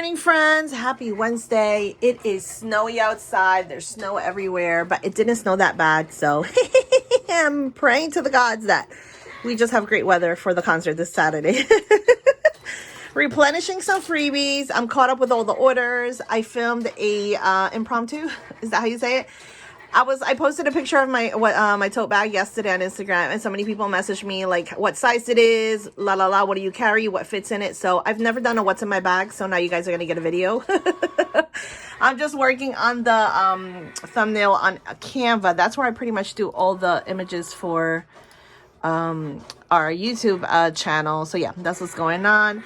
morning, friends. Happy Wednesday. It is snowy outside. There's snow everywhere, but it didn't snow that bad. So I'm praying to the gods that we just have great weather for the concert this Saturday. Replenishing some freebies. I'm caught up with all the orders. I filmed a impromptu. Is that how you say it? I posted a picture of my tote bag yesterday on Instagram, and so many people messaged me like what size it is, what do you carry, what fits in it. So I've never done a what's in my bag, so now you guys are gonna get a video. I'm just working on the thumbnail on Canva. That's where I pretty much do all the images for our YouTube channel. So yeah, that's what's going on.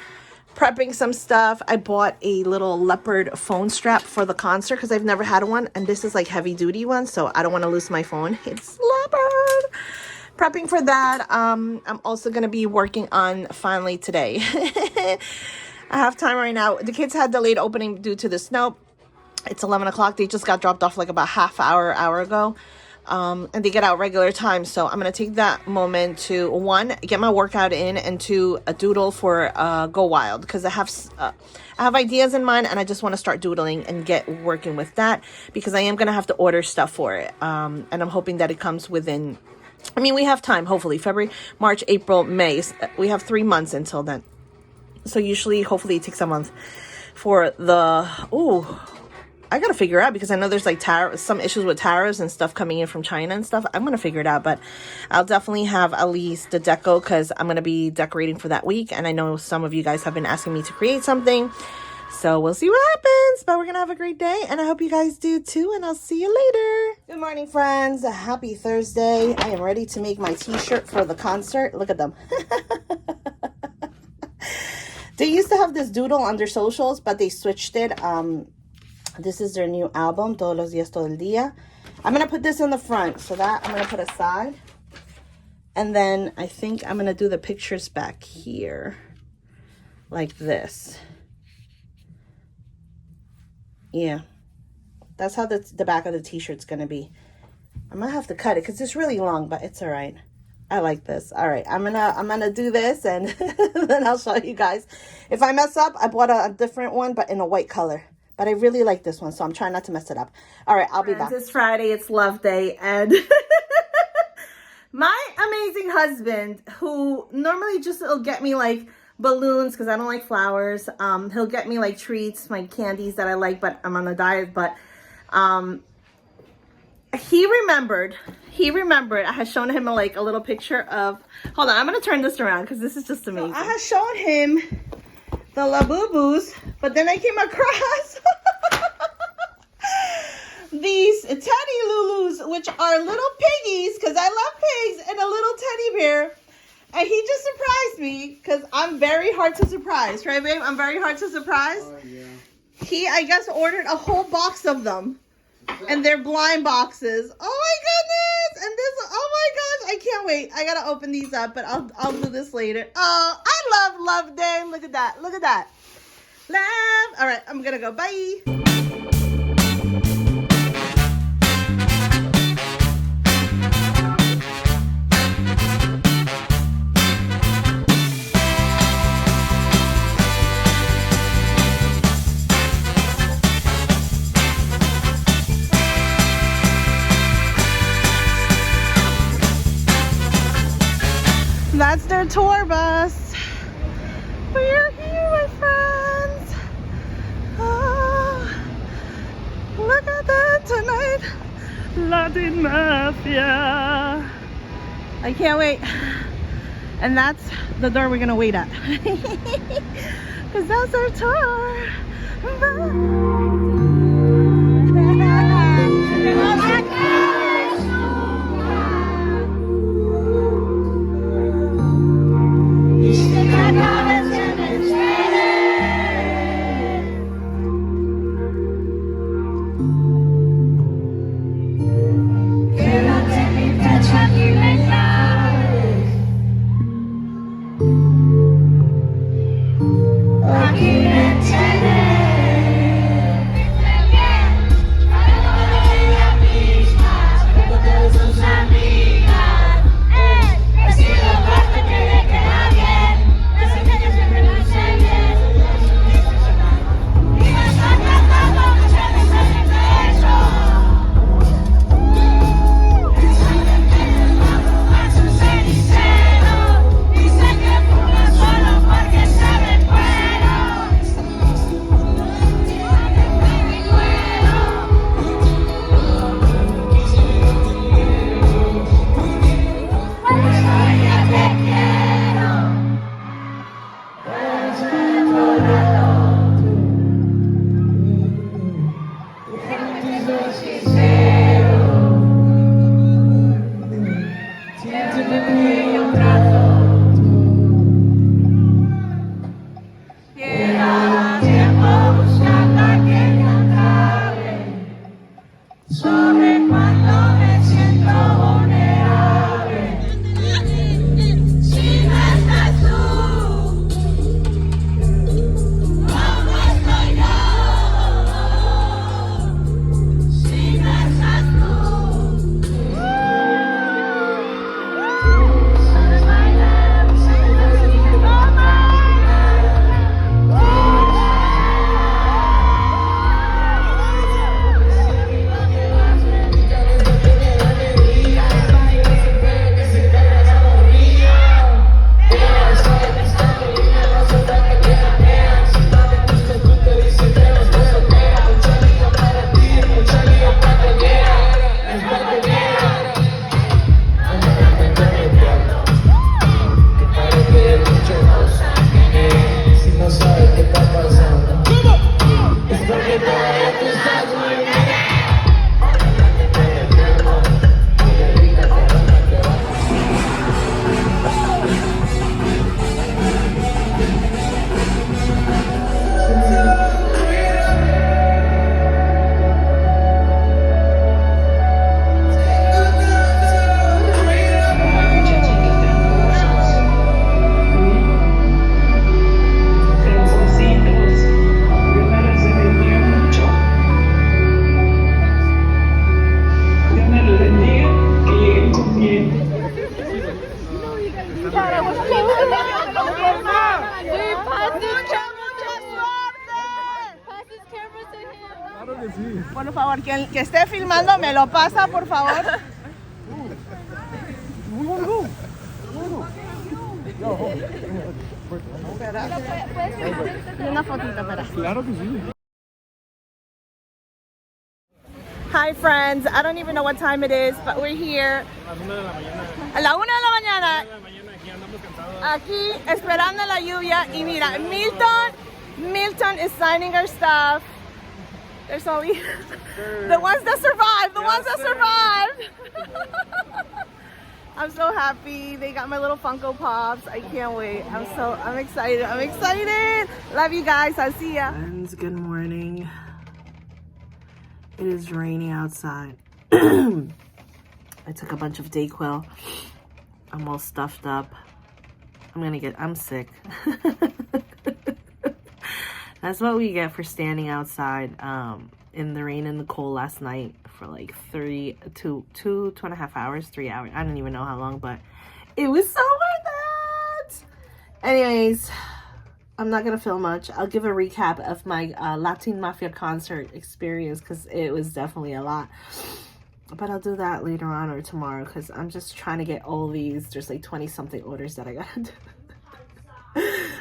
Prepping some stuff. I bought a little leopard phone strap for the concert because I've never had one, and this is like heavy duty one, so I don't want to lose my phone. It's leopard. Prepping for that. I'm also going to be working on finally today. I have time right now. The kids had delayed opening due to the snow. It's 11 o'clock. They just got dropped off like about hour ago. And they get out regular time, so I'm gonna take that moment to one, get my workout in, and two, a doodle for Go Wild, because I have ideas in mind and I just want to start doodling and get working with that, because I am gonna have to order stuff for it, and I'm hoping that it comes within, I mean, we have time, hopefully February, March, April, May. We have 3 months until then, so usually hopefully it takes a month for the I gotta figure out, because I know there's like some issues with tariffs and stuff coming in from China and stuff. I'm gonna figure it out, but I'll definitely have at least the deco, because I'm gonna be decorating for that week, and I know some of you guys have been asking me to create something, so we'll see what happens. But we're gonna have a great day, and I hope you guys do too, and I'll see you later. Good morning, friends. Happy Thursday. I am ready to make my t-shirt for the concert. Look at them. They used to have this doodle on their socials, but they switched it. This is their new album, Todos los días, todo el día. I'm going to put this in the front, so that I'm going to put aside. And then I think I'm going to do the pictures back here, like this. Yeah, that's how the back of the t-shirt's going to be. I might have to cut it because it's really long, but it's all right. I like this. All right, I'm gonna do this, and then I'll show you guys. If I mess up, I bought a different one, but in a white color. But I really like this one, so I'm trying not to mess it up. All right, I'll be back. It's Friday. It's love day. And my amazing husband, who normally just will get me like balloons because I don't like flowers. He'll get me like treats, my candies that I like, but I'm on a diet. But he remembered. I had shown him like a little picture of, hold on, I'm going to turn this around because this is just amazing. So I had shown him the Labubus, but then I came across these teddy Lulus, which are little piggies, because I love pigs, and a little teddy bear. And he just surprised me, because I'm very hard to surprise, right, babe? I'm very hard to surprise. Oh, yeah. He, I guess, ordered a whole box of them, and they're blind boxes. Oh my goodness! And this, oh my gosh, I can't wait. I gotta open these up, but I'll do this later. Oh, I love day. Look at that. Look at that. Love. All right, I'm gonna go. Bye. That's their tour bus. We are here, my friends. Oh, look at that tonight. Latin Mafia. I can't wait. And that's the door we're gonna wait at. Because that's our tour. Por favor, que esté filmando, me lo pasa, por favor. Una fotito para. Claro que sí. Hi friends, I don't even know what time it is, but we're here. A la 1 de la mañana. Aquí esperando la lluvia y mira, Milton is signing our stuff. There's only the ones that survived, the ones that survived. I'm so happy. They got my little Funko Pops. I can't wait. I'm excited. I'm excited. Love you guys. I'll see ya. Friends, good morning. It is raining outside. I took a bunch of Dayquil. I'm all stuffed up. I'm sick. That's what we get for standing outside in the rain and the cold last night for like 2.5 hours, 3 hours. I don't even know how long, but it was so worth it. Anyways, I'm not gonna film much. I'll give a recap of my Latin Mafia concert experience because it was definitely a lot. But I'll do that later on or tomorrow because I'm just trying to get all these. There's like 20 something orders that I gotta do.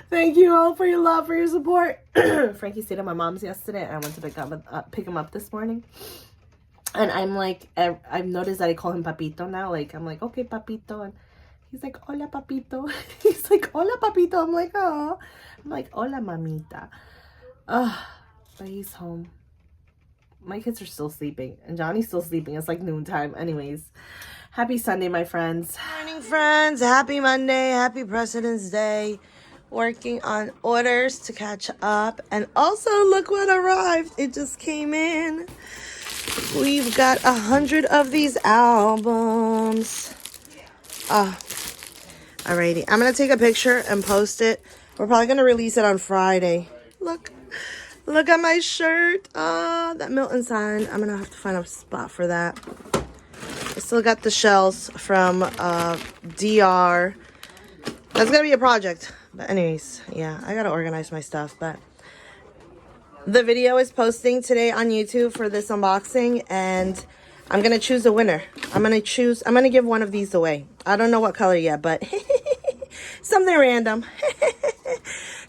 Thank you all for your love, for your support. Frankie stayed at my mom's yesterday and I went to pick him up this morning. And I'm like, I've noticed that I call him Papito now. Like, I'm like, okay, Papito. And he's like, hola, Papito. He's like, hola, Papito. I'm like, oh. I'm like, hola, mamita. But he's home. My kids are still sleeping. And Johnny's still sleeping. It's like noontime. Anyways, happy Sunday, my friends. Morning, friends. Happy Monday. Happy President's Day. Working on orders to catch up. And also, look what arrived. It just came in. We've got 100 of these albums. Alrighty. I'm going to take a picture and post it. We're probably going to release it on Friday. Look at my shirt. That Milton sign. I'm going to have to find a spot for that. I still got the shells from DR. That's going to be a project. But anyways, yeah, I got to organize my stuff. But the video is posting today on YouTube for this unboxing. And I'm going to choose a winner. I'm going to give one of these away. I don't know what color yet, but something random.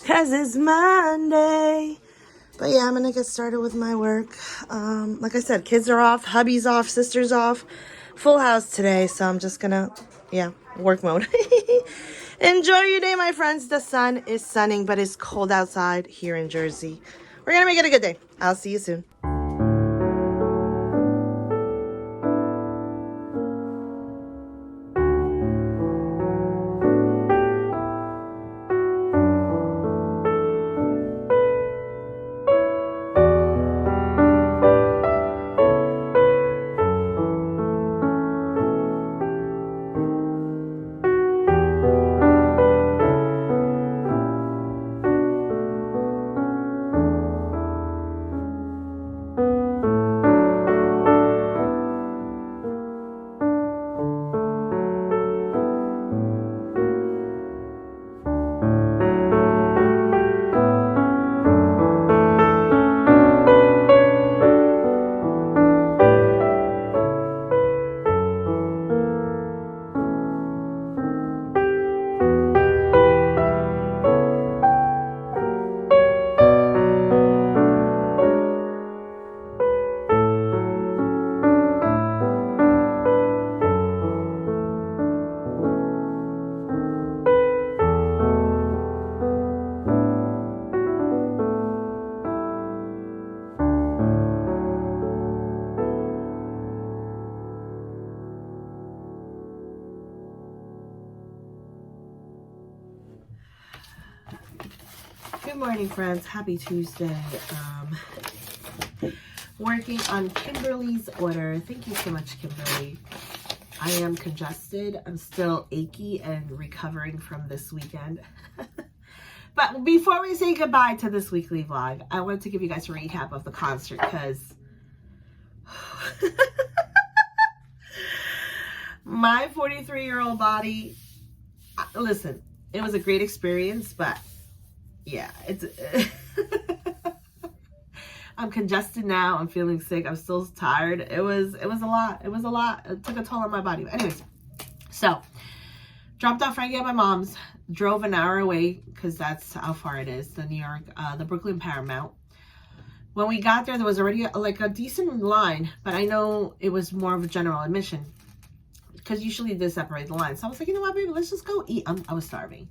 Because it's Monday. But yeah, I'm going to get started with my work. Like I said, kids are off, hubby's off, sister's off. Full house today, so I'm just going to, yeah, work mode. Enjoy your day, my friends. The sun is sunning, but it's cold outside here in Jersey. We're going to make it a good day. I'll see you soon. Good morning, friends. Happy Tuesday. Working on Kimberly's order. Thank you so much, Kimberly. I am congested. I'm still achy and recovering from this weekend. But before we say goodbye to this weekly vlog, I wanted to give you guys a recap of the concert because my 43-year-old body, listen, it was a great experience, but yeah, it's I'm congested now. I'm feeling sick. I'm still tired. It was a lot. It was a lot. It took a toll on my body. But anyways, so dropped off Frankie at my mom's, drove an hour away because that's how far it is, the New York, the Brooklyn Paramount. When we got there was already like a decent line, but I know it was more of a general admission because usually they separate the lines. So I was like, you know what, baby, let's just go eat. I was starving.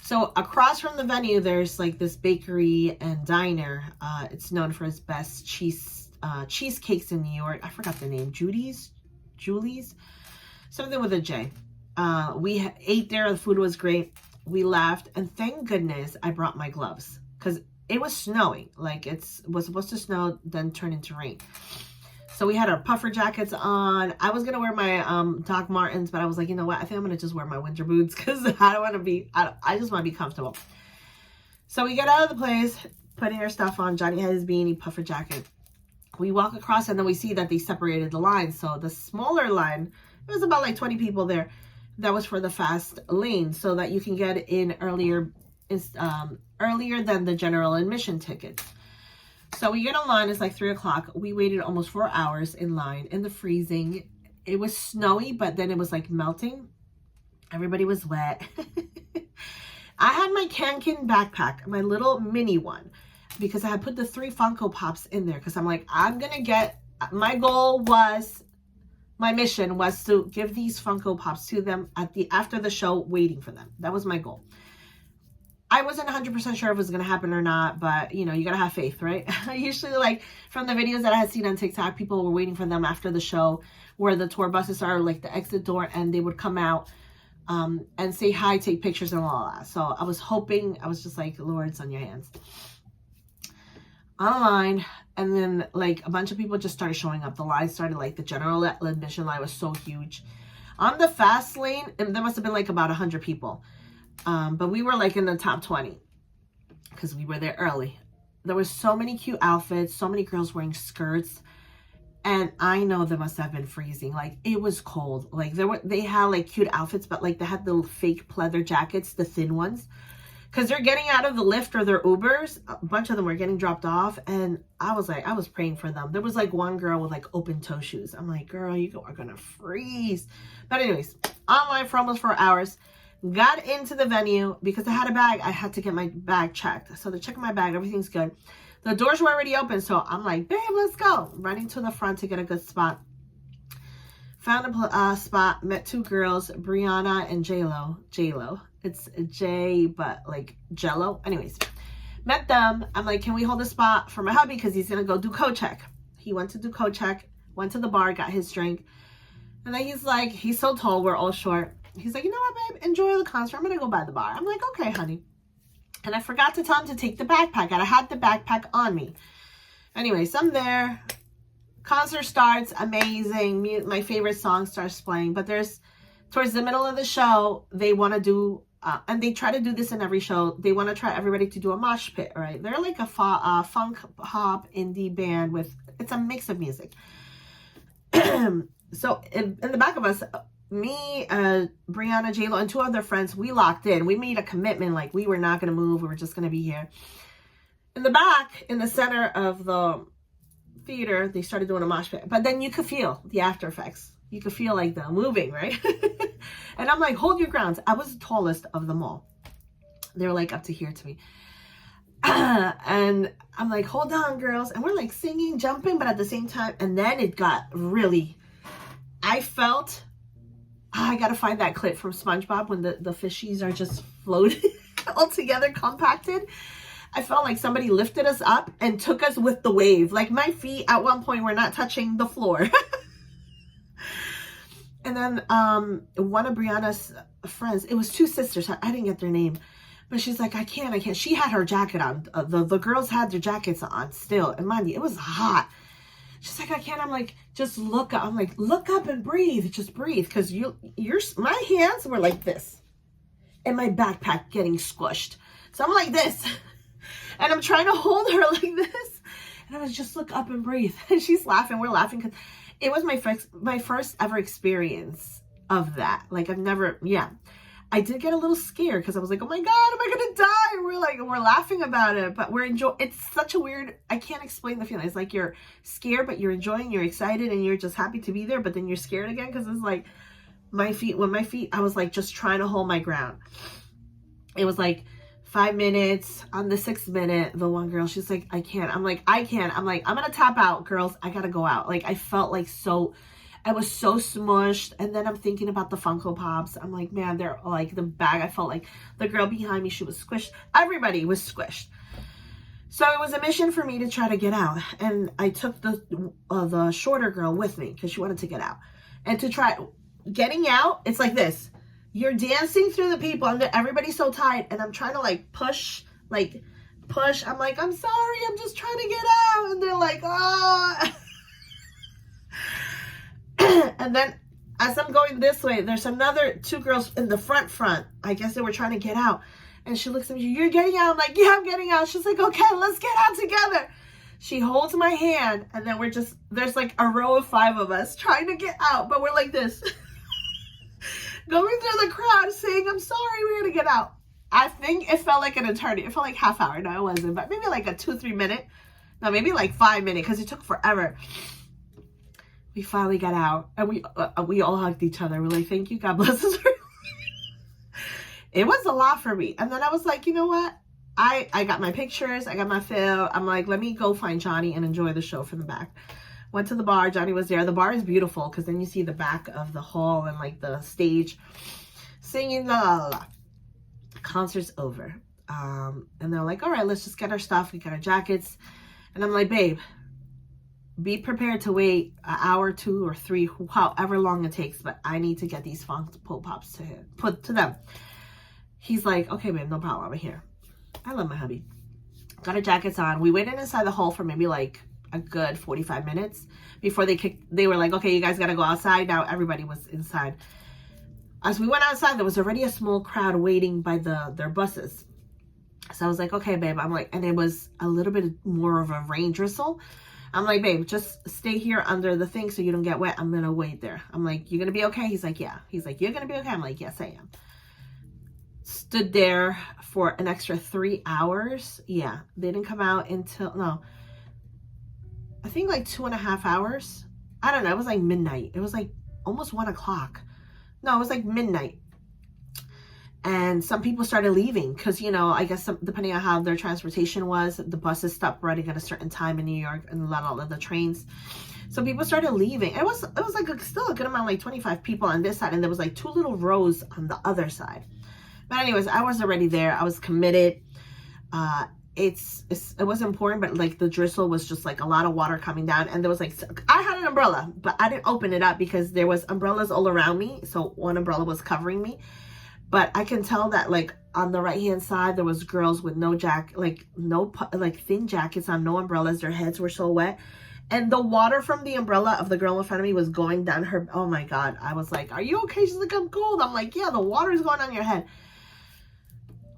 So across from the venue, there's like this bakery and diner. It's known for its best cheesecakes in New York. I forgot the name. Julie's, something with a J. We ate there. The food was great. We left, and thank goodness I brought my gloves because it was snowing. Like it was supposed to snow, then turn into rain. So we had our puffer jackets on. I was going to wear my Doc Martens, but I was like, you know what? I think I'm going to just wear my winter boots because I don't want to be, I just want to be comfortable. So we get out of the place, putting our stuff on. Johnny had his beanie, puffer jacket. We walk across and then we see that they separated the lines. So the smaller line, it was about like 20 people there. That was for the fast lane so that you can get in earlier than the general admission tickets. So we get online, it's like 3 o'clock. We waited almost 4 hours in line in the freezing. It was snowy, but then it was like melting. Everybody was wet. I had my Kanken backpack, my little mini one, because I had put the 3 Funko Pops in there because I'm like, my mission was to give these Funko Pops to them after the show, waiting for them. That was my goal. I wasn't 100% sure if it was going to happen or not, but you know, you got to have faith, right? Usually like from the videos that I had seen on TikTok, people were waiting for them after the show where the tour buses are like the exit door and they would come out and say hi, take pictures and all that. So I was hoping, I was just like, Lord, it's on your hands. Online, and then like a bunch of people just started showing up. The line started, like the general admission line was so huge. On the fast lane, and there must have been like about 100 people. But we were like in the top 20 because we were there early. There were so many cute outfits, so many girls wearing skirts. And I know they must have been freezing. Like it was cold. Like they had like cute outfits, but like they had the fake pleather jackets, the thin ones. Because they're getting out of the lift or their Ubers. A bunch of them were getting dropped off. And I was like, I was praying for them. There was like one girl with like open toe shoes. I'm like, girl, you are going to freeze. But anyways, online for almost 4 hours. Got into the venue because I had a bag. I had to get my bag checked. So they're checking my bag. Everything's good. The doors were already open. So I'm like, babe, let's go. Running to the front to get a good spot. Found a spot. Met 2 girls, Brianna and J-Lo. It's J, but like Jello. Anyways, met them. I'm like, can we hold a spot for my hubby? Because he's going to go do code check. He went to do code check. Went to the bar, got his drink. And then he's like, he's so tall. We're all short. He's like, you know what, babe? Enjoy the concert. I'm going to go by the bar. I'm like, okay, honey. And I forgot to tell him to take the backpack. And I had the backpack on me. Anyways, I'm there. Concert starts. Amazing. My favorite song starts playing. But towards the middle of the show, they want to do, and they try to do this in every show. They want to try everybody to do a mosh pit, right? They're like a funk pop indie band it's a mix of music. So in the back of us, me, Brianna, J-Lo, and 2 other friends, we locked in. We made a commitment, like we were not going to move. We were just going to be here. In the back, in the center of the theater, they started doing a mosh pit. But then you could feel the after effects. You could feel like the moving, right? And I'm like, hold your grounds. I was the tallest of them all. They were like up to here to me. And I'm like, hold on, girls. And we're like singing, jumping, but at the same time. And then it got really, I felt... I gotta find that clip from SpongeBob when the fishies are just floating all together, compacted. I felt like somebody lifted us up and took us with the wave. Like my feet at one point were not touching the floor. And then one of Brianna's friends, it was 2 sisters. I didn't get their name. But she's like, I can't. She had her jacket on. The girls had their jackets on still. And mind you, it was hot. She's like, I can't. I'm like, just look up. I'm like, look up and breathe. Just breathe. Because my hands were like this. And my backpack getting squished. So I'm like this. And I'm trying to hold her like this. And I was just look up and breathe. And she's laughing. We're laughing because it was my first ever experience of that. Like I've never, I did get a little scared because I was like, oh my God, am I going to die? And we're laughing about it, but we're enjoying. It's such a weird, I can't explain the feeling. It's like you're scared, but you're enjoying, you're excited, and you're just happy to be there. But then you're scared again because it's like my feet, I was like just trying to hold my ground. It was like 5 minutes. On the 6th minute, the one girl, she's like, I can't. I'm like, I can't. I'm like, I'm going to tap out, girls. I got to go out. Like, I felt like I was so smushed. And then I'm thinking about the Funko Pops. I'm like, man, they're like the bag. I felt like the girl behind me, she was squished. Everybody was squished. So it was a mission for me to try to get out. And I took the shorter girl with me because she wanted to get out. And to try getting out, it's like this. You're dancing through the people and everybody's so tight. And I'm trying to like push. I'm like, I'm sorry. I'm just trying to get out. And they're like, oh. And then as I'm going this way, there's another 2 girls in the front. I guess they were trying to get out. And she looks at me, you're getting out? I'm like, yeah, I'm getting out. She's like, okay, let's get out together. She holds my hand, and then there's like a row of 5 of us trying to get out, but we're like this. Going through the crowd saying, I'm sorry, we're going to get out. I think it felt like an eternity. It felt like half hour. No, it wasn't, but maybe like a 2-3 minute. No, maybe like 5 minutes because it took forever. We finally got out, and we all hugged each other. We're like, thank you, God bless us. It was a lot for me. And then I was like, you know what? I got my pictures. I got my film. I'm like, let me go find Johnny and enjoy the show from the back. Went to the bar. Johnny was there. The bar is beautiful because then you see the back of the hall and like the stage singing la la la. Concert's over. And they're like, all right, let's just get our stuff. We got our jackets. And I'm like, babe, be prepared to wait an hour, 2 or 3, however long it takes, but I need to get these Funko Pops put to them. He's like, okay, babe, no problem. I'm here. I love my hubby. Got our jackets on. We waited inside the hall for maybe like a good 45 minutes before they were like, okay, you guys got to go outside. Now everybody was inside. As we went outside, there was already a small crowd waiting by their buses. So I was like, okay, babe. I'm like, and it was a little bit more of a rain drizzle. I'm like, babe, just stay here under the thing so you don't get wet. I'm going to wait there. I'm like, you're going to be okay? He's like, yeah. He's like, you're going to be okay? I'm like, yes, I am. Stood there for an extra 3 hours. Yeah. They didn't come out until, no, I think like 2.5 hours. I don't know. It was like midnight. It was like almost 1 o'clock. No, it was like midnight. And some people started leaving because, you know, I guess depending on how their transportation was, the buses stopped running at a certain time in New York and a lot of the trains. So people started leaving. It was like still a good amount, like 25 people on this side. And there was like 2 little rows on the other side. But anyways, I was already there. I was committed. It was important, but like the drizzle was just like a lot of water coming down. And there was like, I had an umbrella, but I didn't open it up because there was umbrellas all around me. So one umbrella was covering me. But I can tell that like on the right hand side, there was girls with no jacket, like thin jackets on, no umbrellas. Their heads were so wet. And the water from the umbrella of the girl in front of me was going down her. Oh my God. I was like, are you okay? She's like, I'm cold. I'm like, yeah, the water is going on your head.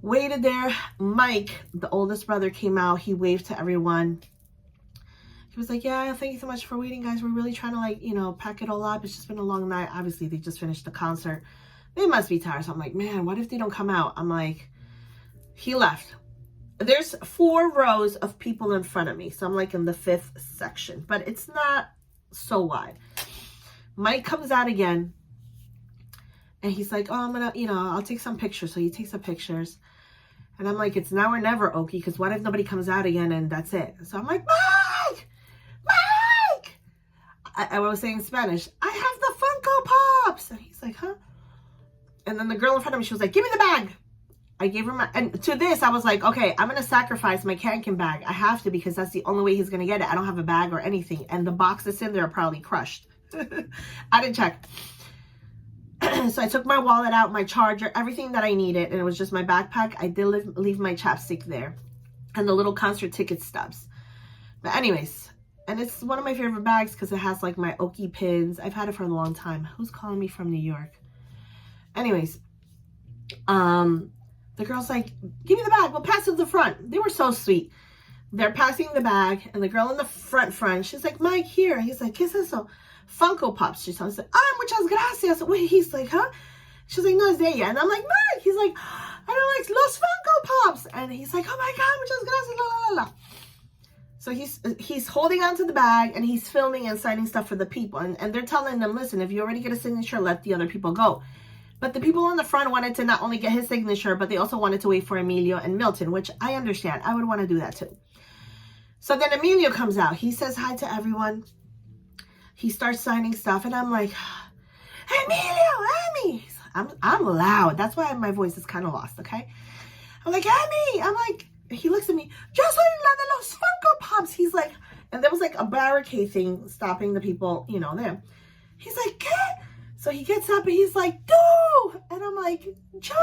Waited there. Mike, the oldest brother, came out. He waved to everyone. He was like, yeah, thank you so much for waiting, guys. We're really trying to like, you know, pack it all up. It's just been a long night. Obviously, they just finished the concert. They must be tired. So I'm like, man, what if they don't come out? I'm like, he left. There's 4 rows of people in front of me. So I'm like in the 5th section, but it's not so wide. Mike comes out again and he's like, oh, I'm going to, you know, I'll take some pictures. So he takes some pictures and I'm like, it's now or never, Okie, because what if nobody comes out again and that's it? So I'm like, Mike! I was saying in Spanish, I have the Funko Pops. And he's like, huh? And then the girl in front of me, she was like, give me the bag. I gave her my, and to this, I was like, okay, I'm going to sacrifice my Kanken bag. I have to because that's the only way he's going to get it. I don't have a bag or anything. And the boxes in there are probably crushed. I didn't check. So I took my wallet out, my charger, everything that I needed. And it was just my backpack. I did leave my chapstick there and the little concert ticket stubs. But anyways, and it's one of my favorite bags because it has like my Okie pins. I've had it for a long time. Who's calling me from New York? Anyways, the girl's like, give me the bag. We'll pass it to the front. They were so sweet. They're passing the bag. And the girl in the front, she's like, Mike, here. He's like, ¿qué es eso? Funko Pops. She sounds like, ah, muchas gracias. Wait, he's like, huh? She's like, no, it's there yet. And I'm like, Mike. He's like, I don't like Los Funko Pops. And he's like, oh my God, muchas gracias, la la la la. So he's holding onto the bag and he's filming and signing stuff for the people. And they're telling them, listen, if you already get a signature, let the other people go. But the people on the front wanted to not only get his signature, but they also wanted to wait for Emilio and Milton, which I understand. I would want to do that too. So then Emilio comes out. He says hi to everyone. He starts signing stuff. And I'm like, Emilio, Emmy. I'm loud. That's why my voice is kind of lost, okay? I'm like, Emmy. I'm like, he looks at me, just like Los Funko Pops. He's like, and there was like a barricade thing stopping the people, you know, there. He's like, ¿qué? So he gets up and he's like, do. And I'm like, Joe.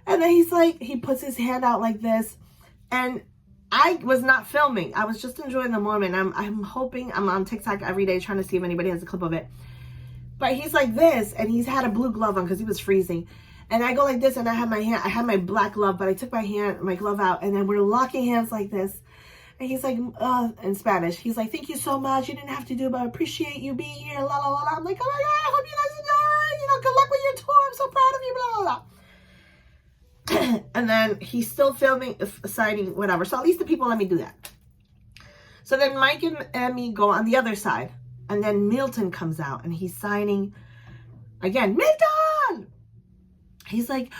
And then he's like, he puts his hand out like this. And I was not filming. I was just enjoying the moment. I'm hoping, I'm on TikTok every day trying to see if anybody has a clip of it. But he's like this, and he's had a blue glove on because he was freezing. And I go like this, and I had my black glove, but I took my glove out, and then we're locking hands like this. And he's like, in Spanish, he's like, thank you so much. You didn't have to do it, but I appreciate you being here, la, la, la, la. I'm like, oh my God, I hope you guys enjoy. You know, good luck with your tour. I'm so proud of you, blah, blah, blah. And then he's still filming, signing, whatever. So at least the people let me do that. So then Mike and Emmy go on the other side. And then Milton comes out, and he's signing again. Milton! He's like,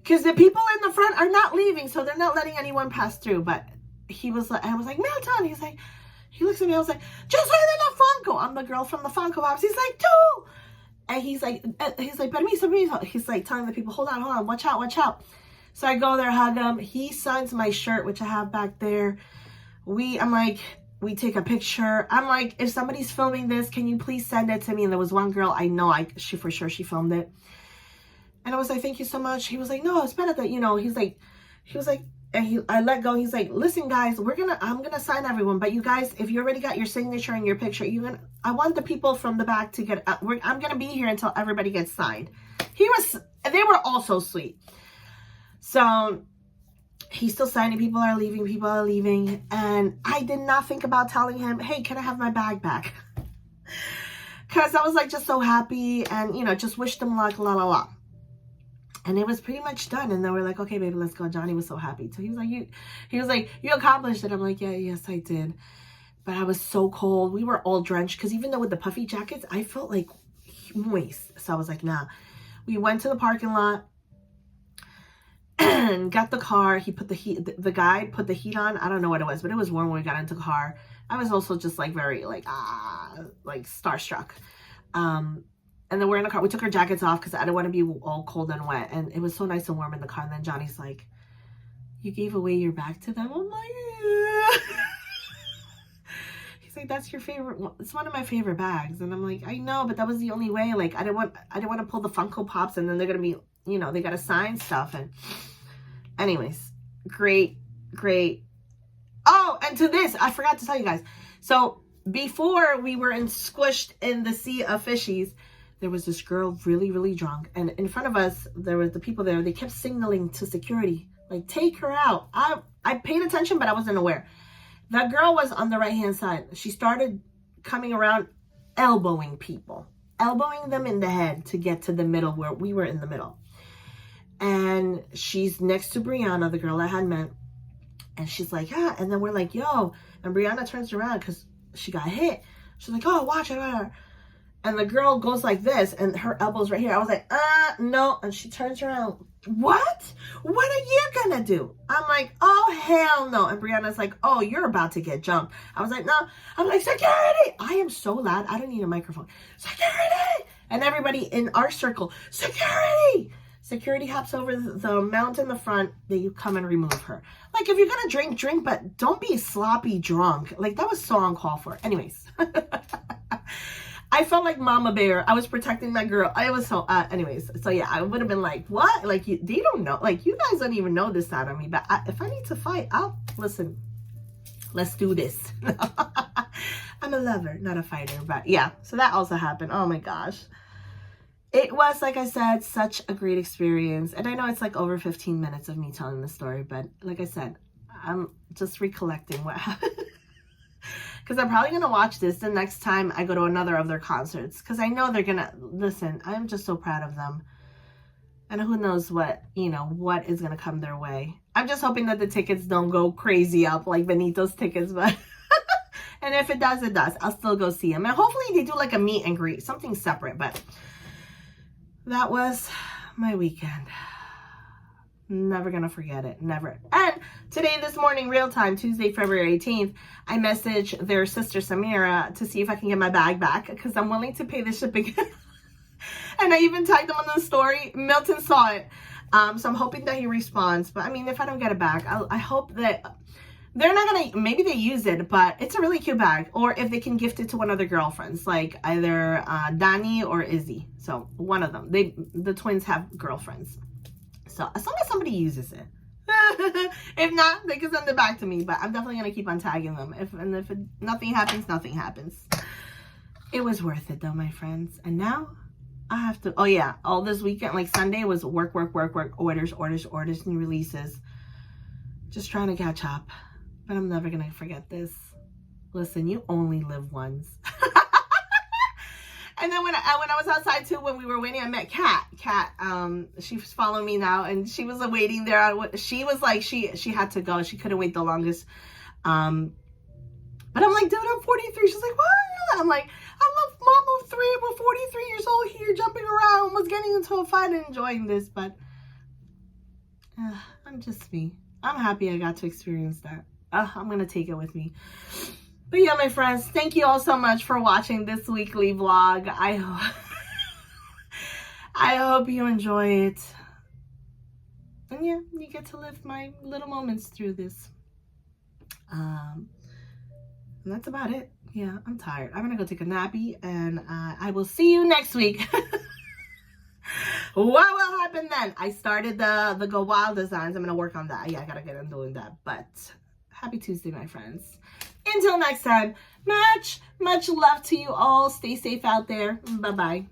because the people in the front are not leaving, so they're not letting anyone pass through. But he was like, I was like, Milton. He's like, he looks at me. I was like, just like the Funko. I'm the girl from the Funko Pops. He's like, too. And he's like, permiso. He's like telling the people, hold on, watch out. So I go there, hug him. He signs my shirt, which I have back there. We take a picture. I'm like, if somebody's filming this, can you please send it to me? And there was one girl I know, she for sure she filmed it. And I was like, thank you so much. He was like, no, it's better that, you know, he was like, and I let go. He's like, listen, guys, I'm gonna sign everyone, but you guys, if you already got your signature and your picture, I want the people from the back to get. I'm gonna be here until everybody gets signed. They were all so sweet. So he's still signing. People are leaving, and I did not think about telling him, hey, can I have my bag back? Because I was like just so happy, and you know, just wish them luck, la la la. And it was pretty much done. And then we're like, okay, baby, let's go. Johnny was so happy. So he was like, you accomplished it. I'm like, yeah, yes, I did. But I was so cold. We were all drenched. Because even though with the puffy jackets, I felt like moist. So I was like, nah. We went to the parking lot and got the car. He put the guy put the heat on. I don't know what it was, but it was warm when we got into the car. I was also just like very like starstruck. And then we're in the car. We took our jackets off because I didn't want to be all cold and wet. And it was so nice and warm in the car. And then Johnny's like, you gave away your bag to them? I'm like, yeah. He's like, that's your favorite one. It's one of my favorite bags. And I'm like, I know, but that was the only way. Like, I didn't want to pull the Funko Pops, and then they're going to be, you know, they got to sign stuff. And anyways, great. Oh, and to this, I forgot to tell you guys. So before we were squished in the sea of fishies, there was this girl really, really drunk. And in front of us, there was the people there. They kept signaling to security, like, take her out. I paid attention, but I wasn't aware. That girl was on the right-hand side. She started coming around, elbowing people. Elbowing them in the head to get to the middle where we were in the middle. And she's next to Brianna, the girl I had met. And she's like, yeah. And then we're like, yo. And Brianna turns around because she got hit. She's like, oh, watch it. And the girl goes like this, and her elbow's right here. I was like, no. And she turns around. What? What are you gonna do? I'm like, oh, hell no. And Brianna's like, oh, you're about to get jumped. I was like, no. I'm like, security. I am so loud. I don't need a microphone. Security. And everybody in our circle, security. Security hops over the mount in the front. They come and remove her. Like, if you're gonna drink, but don't be sloppy drunk. Like, that was so uncalled for. Anyways. I felt like Mama Bear. I was protecting my girl. I was so, anyways. So yeah, I would have been like, what? Like, they don't know. Like, you guys don't even know this side of me. But if I need to fight, listen, let's do this. I'm a lover, not a fighter. But yeah, so that also happened. Oh my gosh. It was, like I said, such a great experience. And I know it's like over 15 minutes of me telling the story. But like I said, I'm just recollecting what happened. because I'm probably going to watch this the next time I go to another of their concerts, because I know they're going to, listen, I'm just so proud of them. And who knows what, you know, what is going to come their way. I'm just hoping that the tickets don't go crazy up like Benito's tickets, but and if it does, it does. I'll still go see them. And hopefully they do like a meet and greet, something separate. But that was my weekend. Never gonna forget it. Never. And today, this morning, real time, Tuesday, February 18th, I messaged their sister Samira to see if I can get my bag back, because I'm willing to pay the shipping. And I even tagged them on the story. Milton saw it. So I'm hoping that he responds. But I mean, if I don't get it back, I hope that they're not gonna, maybe they use it, but it's a really cute bag. Or if they can gift it to one of their girlfriends, like either Dani or Izzy. So one of them. The twins have girlfriends. So as long as somebody uses it. If not, they can send it back to me. But I'm definitely gonna keep on tagging them. If nothing happens, nothing happens. It was worth it though, my friends. And now I have to, oh yeah, all this weekend, like Sunday was work, orders, and releases. Just trying to catch up. But I'm never gonna forget this. Listen, you only live once. And then when I was outside too, when we were waiting, I met Kat. Kat, she's following me now, and she was waiting there. She was like, she had to go. She couldn't wait the longest. But I'm like, dude, I'm 43. She's like, what? I'm like, I'm a mom of 3. We're 43 years old here, jumping around, almost getting into a fight and enjoying this. But I'm just me. I'm happy I got to experience that. I'm going to take it with me. But yeah, my friends, thank you all so much for watching this weekly vlog. I hope you enjoy it. And yeah, you get to live my little moments through this. And that's about it. Yeah, I'm tired. I'm going to go take a nappy, and I will see you next week. What will happen then? I started the Go Wild designs. I'm going to work on that. Yeah, I got to get on doing that. But happy Tuesday, my friends. Until next time, much love to you all. Stay safe out there. Bye-bye.